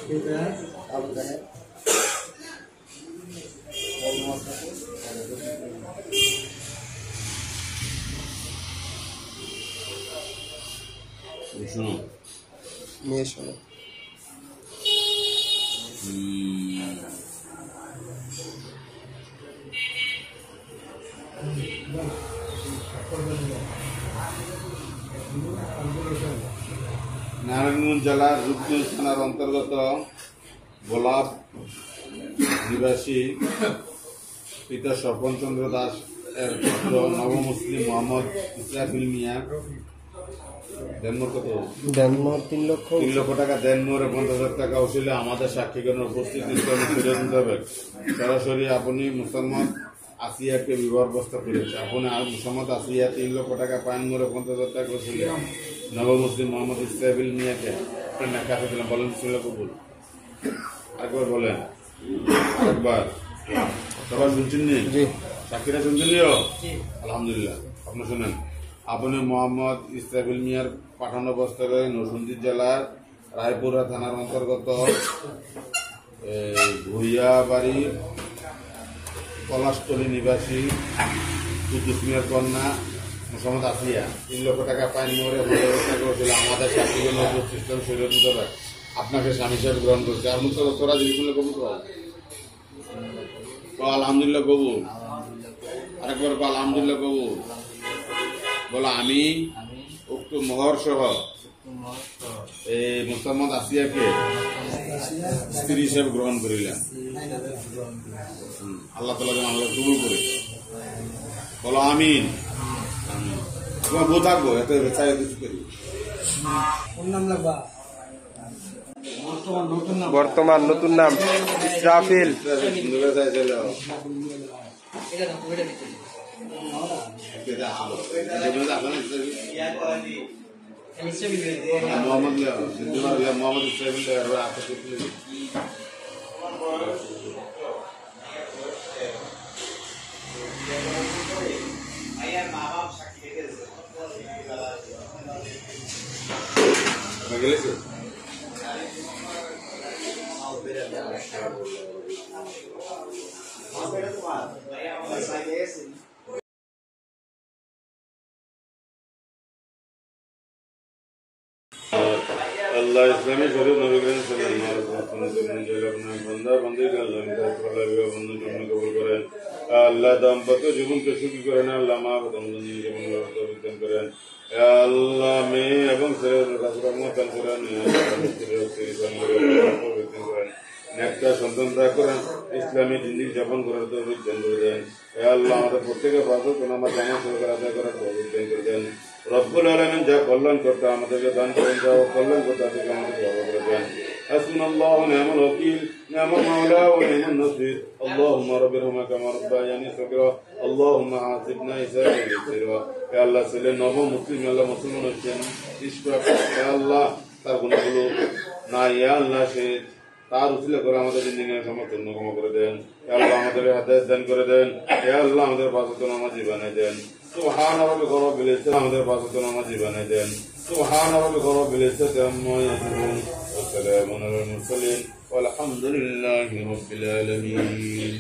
শুনো মেয়ে শোনো নারায়ণগঞ্জ জেলার রূপগঞ্জ থানার অন্তর্গত গোলাপ নিবাসী পিতা স্বপন চন্দ্র দাস এর পুত্র নবমুসলিম মোহাম্মদ ইসরাফিল মিয়া দেনমোর কত? দেনমোর 3 লক্ষ টাকা দেনমোর 50,000 টাকা উঠিলে আমাদের সাক্ষীগণের উপস্থিতি মোতাবেক সরাসরি আপনি মুসলমান আসিয়াকে বিবাহ প্রস্তাব করেছে। আপনি মুসলমান আসিয়া 3 লক্ষ টাকা পান মোরে 50,000 টাকা উঠিলে নবমুসলিম মোহাম্মদ ইসরাফিল মিয়াকে আপনার না কাছে দিলাম। বলেন বিসমিল্লাহ কবুল। একবার বলেন একবার। সবাই শুনছেন নি? সাক্ষীরা শুনছেন নিও? আলহামদুলিল্লাহ। আপনি শুনেন, আপনি মোহাম্মদ ইসরাফিল মিয়ার পাঠানো প্রস্তাবে নরসিংদী জেলার রায়পুরা থানার অন্তর্গত ভুইয়াবাড়ি পলাশতলী নিবাসী কুদ্দুস মিয়ার কন্যা মোহাম্মদ আসিয়া 3 লক্ষ টাকা পাইন মোড়ে করেছিল আমাদের সাক্ষীগণ উপস্থিত শরীর মোতাবেক আপনাকে স্বামী হিসেবে গ্রহণ করছে। আর মুক্ত তোরা যদি শুনলে কবুল কর আলহামদুলিল্লাহ কবুল। আরেকবার আলহামদুলিল্লাহ কবুল। বলো আমি উক্ত মোহর সহ এই মোহাম্মদ আসিয়াকে স্ত্রী হিসেবে গ্রহণ করিলাম। আল্লাহ তাআলা যেন আমাদের কবুল করে। বলো আমিন। তোমার বউ থাকবো এত চাই কিছু করি। বর্তমান নতুন নাম ইসরাফিল। মোহাম্মদ ইসরাফিল গেলেছে अल्लाह इस्लामी शरीफ नबी करीम सल्लल्लाहु अलैहि वसल्लम जो अपना बंदा बंदी का अल्लाह ताला भी बंदों को कबूल करे। अल्लाह दाम्पत्य जीवन के सुखी करे ना अल्लाह मां को बंदों जीवन को तौफीक करे। या अल्लाह में एवं शरीर रसूल मोहम्मद नेकटा संतान दा करें इस्लामी जिंदगी जापन करार तौफीक दान করে দেন। হে আল্লাহ আমাদের প্রত্যেকের ইবাদত ও নামাজ জামাত সহকারে আদায় করার তৌফিক দান করে দেন। রব্বুল আলামিন যা কল্যাণ করতে আমাদেরকে দান করেন, যা কল্যাণ করতে আমাদেরকে ব্যবহার করে দেন। হাসবুনাল্লাহু ওয়া নি'মাল ওয়াকিল, নি'মাল মাওলা ওয়া নি'মান নাসির। আল্লাহুম্মা রাব্বিরহুমা কামা রাব্বায়ানি সগীরা। আল্লাহুম্মা আসিবনা হিসাবান ইয়াসিরা। হে আল্লাহ ছেলে নব মুসলিম আল্লাহ মুসলমান হচ্ছেন ইসরাফ। হে আল্লাহ তার গুনাহগুলো না ইয়া আল্লাহ সে তার উসিলা করে আমাদের জিন্দেগির সমস্ত ক্ষমা করে দেন। হে আল্লাহ আমাদের হেদায়েত দান করে দেন। হে আল্লাহ আমাদের পাঁচওয়াক্ত নামাজ বানায় দেন। সুবহান রাব্বিকা রাব্বিল ইজ্জাতি আমাদের পাঁচওয়াক্ত নামাজ বানায় দেন। সুবহান রাব্বিকা রাব্বিল ইজ্জাতি আম্মা ইয়াসিফুন ওয়া সালামুন আলাল মুরসালিন ওয়া আলহামদুলিল্লাহি রাব্বিল আলামিন।